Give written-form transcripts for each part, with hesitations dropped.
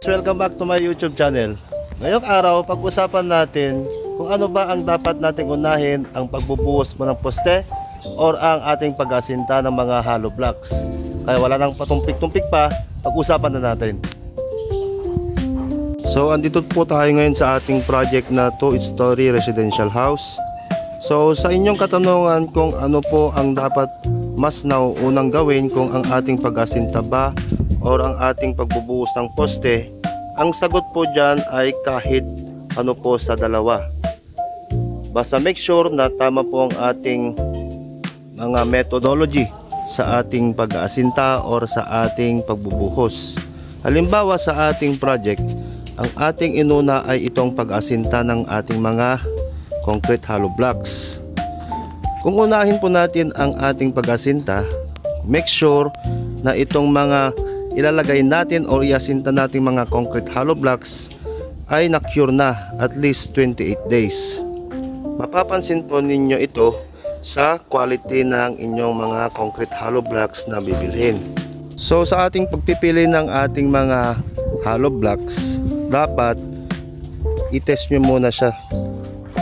Welcome back to my YouTube channel. Ngayong araw, pag-usapan natin kung ano ba ang dapat nating unahin, ang pagbubuhos mo ng poste or ang ating pag-asinta ng mga hollow blocks. Kaya wala nang patumpik-tumpik pa, pag-usapan na natin. So, andito po tayo ngayon sa ating project na 2-story residential house. So, sa inyong katanungan kung ano po ang dapat mas nauunang gawin, kung ang ating pag-asinta ba or ang ating pagbubuhos ng poste, ang sagot po dyan ay kahit ano po sa dalawa. Basta make sure na tama po ang ating mga methodology sa ating pag-aasinta or sa ating pagbubuhos. Halimbawa sa ating project, ang ating inuna ay itong pag-aasinta ng ating mga concrete hollow blocks. Kung unahin po natin ang ating pag-aasinta, make sure na itong mga ilalagay natin o iasinta natin mga concrete hollow blocks ay na-cure na at least 28 days. Mapapansin po ninyo ito sa quality ng inyong mga concrete hollow blocks na bibilhin. So sa ating pagpipili ng ating mga hollow blocks, dapat i-test nyo muna siya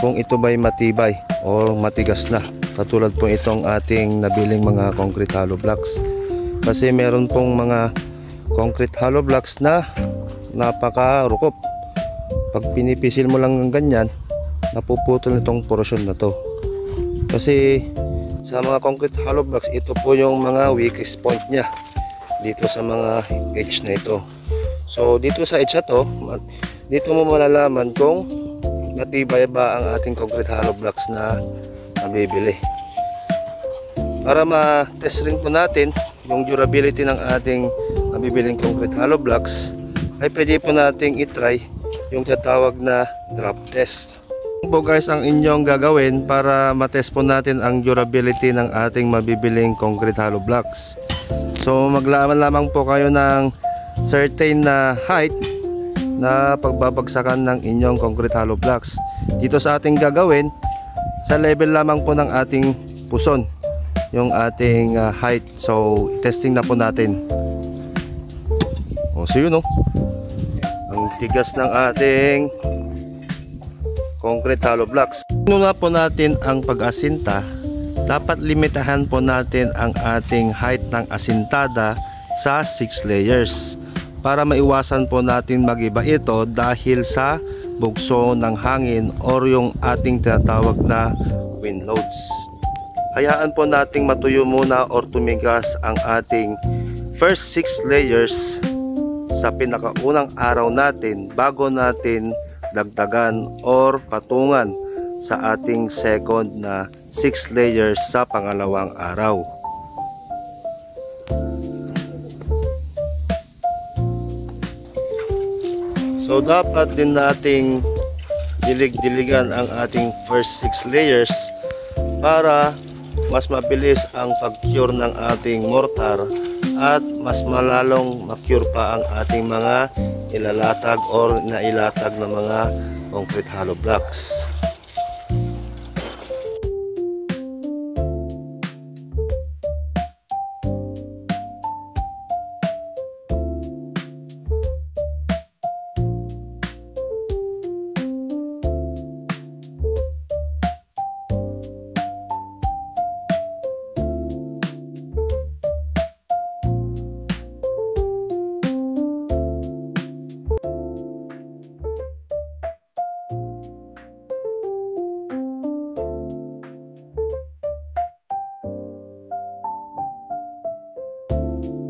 kung ito ba'y matibay o matigas na, katulad po itong ating nabiling mga concrete hollow blocks. Kasi meron pong mga concrete hollow blocks na napaka-rukop. Pag pinipisil mo lang ng ganyan, napuputol itong portion na to. Kasi sa mga concrete hollow blocks, ito po yung mga weakest point nya dito sa mga edge na ito. So dito sa edge na to, dito mo malalaman kung matibay ba ang ating concrete hollow blocks na nabibili. Para ma-test rin po natin yung durability ng ating mabibiling concrete hollow blocks, ay pwede po nating itry yung tatawag na drop test. Ito po guys ang inyong gagawin para matest po natin ang durability ng ating mabibiling concrete hollow blocks. So maglaman lamang po kayo ng certain na height na pagbabagsakan ng inyong concrete hollow blocks. Dito sa ating gagawin, sa level lamang po ng ating puson yung ating height. So testing na po natin. So yun, ang tigas ng ating concrete hollow blocks. Una po natin ang pag-asinta, dapat limitahan po natin ang ating height ng asintada sa 6 layers para maiwasan po natin mag-iba ito dahil sa bugso ng hangin or yung ating tinatawag na wind loads. Hayaan po nating matuyo muna or tumigas ang ating first 6 layers sa pinakaunang araw natin bago natin dagdagan or patungan sa ating second na 6 layers sa pangalawang araw. So dapat din nating dilig-diligan ang ating first 6 layers para mas mabilis ang pag-cure ng ating mortar at mas malalong ma-cure pa ang ating mga ilalatag or nailatag na mga concrete hollow blocks.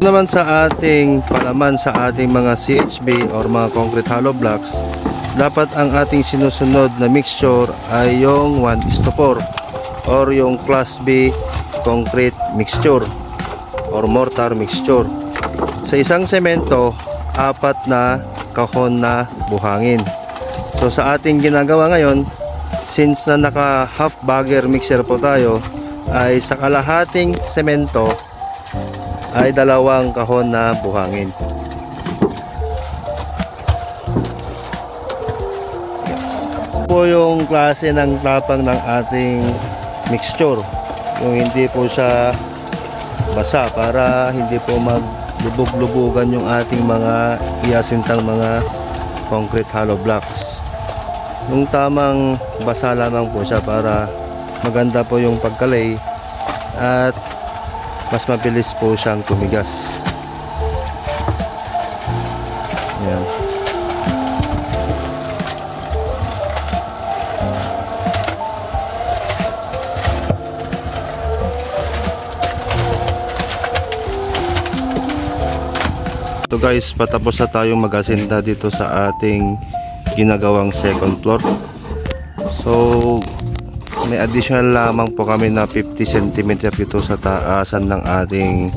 Naman sa ating palaman sa ating mga CHB or mga concrete hollow blocks, dapat ang ating sinusunod na mixture ay yung 1:4 or yung class B concrete mixture or mortar mixture. Sa isang semento, 4 na kahon na buhangin. So sa ating ginagawa ngayon, since na naka half bagger mixer po tayo, ay sa kalahating semento ay 2 kahon na buhangin. Po yung klase ng tapang ng ating mixture, yung hindi po siya basa para hindi po lubog-lubugan yung ating mga iasintang mga concrete hollow blocks. Yung tamang basa lamang po siya para maganda po yung pagkalay at mas mabilis po siyang tumigas. Ayan. So guys, patapos na tayong mag-asinta dito sa ating ginagawang second floor. So may additional lamang po kami na 50 cm dito sa taasan ng ating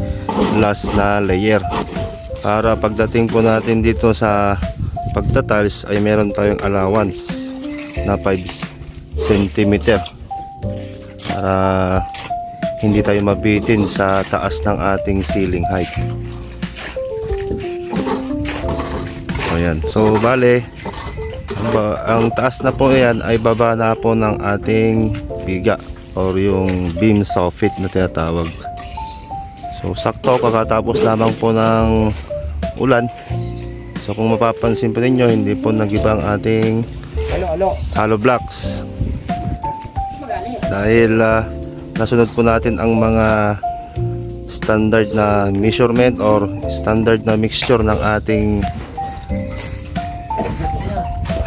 last na layer, para pagdating po natin dito sa pagtatiles ay meron tayong allowance na 5 cm para hindi tayo mabitin sa taas ng ating ceiling height. Ayan. So bale, ang taas na po yan ay baba na po ng ating biga or yung beam soffit na tinatawag. So sakto kakatapos lamang po ng ulan. So kung mapapansin po ninyo, hindi po nag-iba ang ating hollow blocks dahil nasunod po natin ang mga standard na measurement or standard na mixture ng ating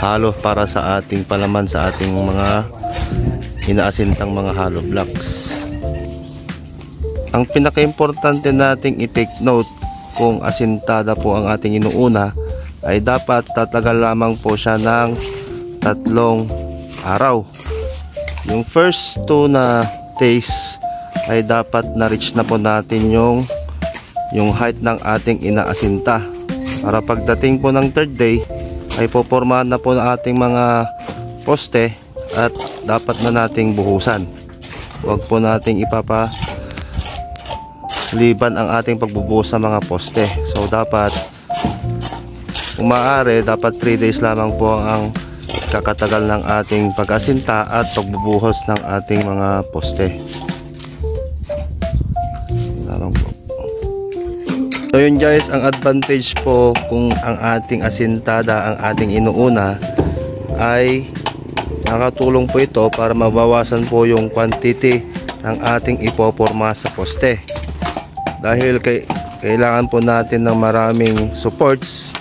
halo para sa ating palaman sa ating mga inaasintang mga hollow blocks. Ang pinaka-importante nating i-take note kung asintada po ang ating inuuna ay dapat tatagal lamang po siya ng 3 araw. Yung first 2 na days ay dapat na-reach na po natin yung height ng ating inaasinta, para pagdating po ng 3rd day ay popormahan na po ng ating mga poste at dapat na nating buhusan. Huwag po nating ipapaliban ang ating pagbubuhos sa mga poste. So dapat umaari, dapat 3 days lamang po ang kakatagal ng ating pag-asinta at pagbubuhos ng ating mga poste. So yun guys, ang advantage po kung ang ating asintada ang ating inuuna ay nakatulong po ito para mabawasan po yung quantity ng ating ipoporma sa poste. Dahil kailangan po natin ng maraming supports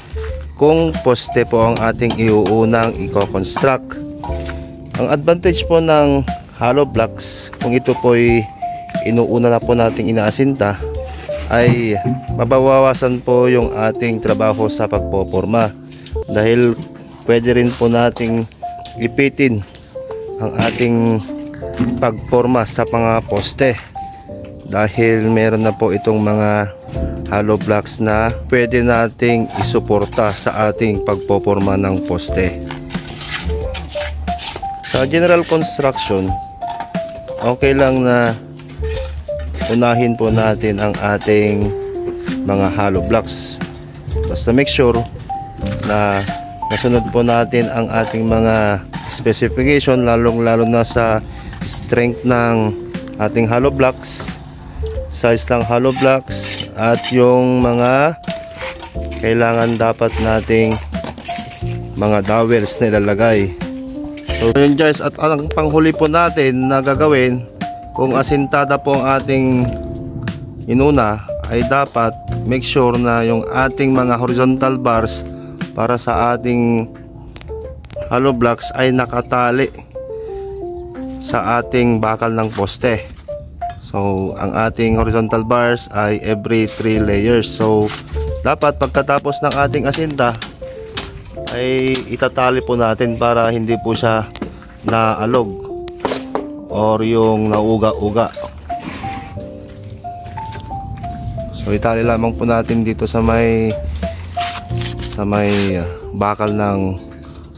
kung poste po ang ating iuunang i-construct. Ang advantage po ng hollow blocks, kung ito po ay inuuna na po nating inaasinta, ay mabawasan po yung ating trabaho sa pagpoporma, dahil pwede rin po nating ipitin ang ating pagporma sa mga poste, dahil meron na po itong mga hollow blocks na pwede nating isuporta sa ating pagpoporma ng poste. Sa general construction, okay lang na unahin po natin ang ating mga hollow blocks. Basta make sure na nasunod po natin ang ating mga specification, lalong-lalo na sa strength ng ating hollow blocks, size ng hollow blocks, at yung mga kailangan dapat nating mga dowels na ilalagay. So yun guys, at ang panghuli po natin na gagawin kung asintada po ang ating inuna ay dapat make sure na yung ating mga horizontal bars para sa ating hollow blocks ay nakatali sa ating bakal ng poste. So ang ating horizontal bars ay every 3 layers. So dapat pagkatapos ng ating asinta ay itatali po natin para hindi po siya naalog or yung nauga-uga. So itali lamang po natin dito sa may bakal ng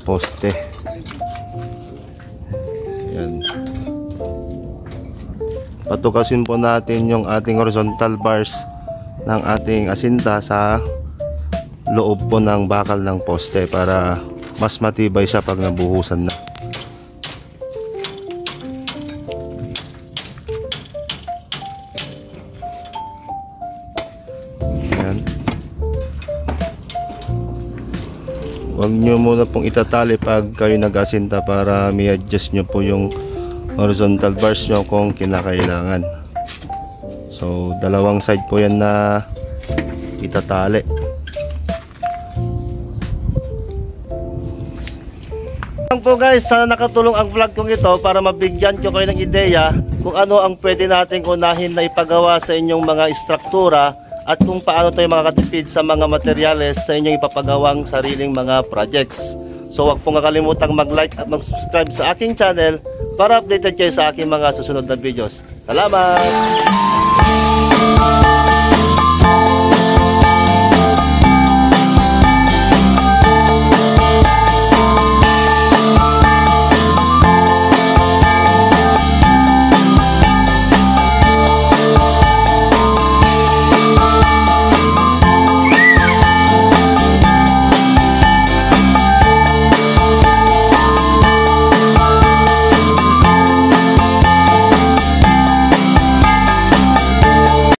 poste. Yan. Patukasin po natin yung ating horizontal bars ng ating asinta sa loob po ng bakal ng poste para mas matibay siya pag nabuhusan na. Ayan. Huwag nyo muna pong itatali pag kayo nag-asinta para may adjust nyo po yung horizontal bars nyo kung kinakailangan. So dalawang side po yan na itatali. Po guys, sana nakatulong ang vlog kong ito para mabigyan ko kayo ng ideya kung ano ang pwede nating unahin na ipagawa sa inyong mga istruktura at kung paano tayo makakatipid sa mga materyales sa inyong ipapagawang sariling mga projects. So huwag pong kakalimutang mag-like at mag-subscribe sa aking channel para updated kayo sa aking mga susunod na videos. Salamat!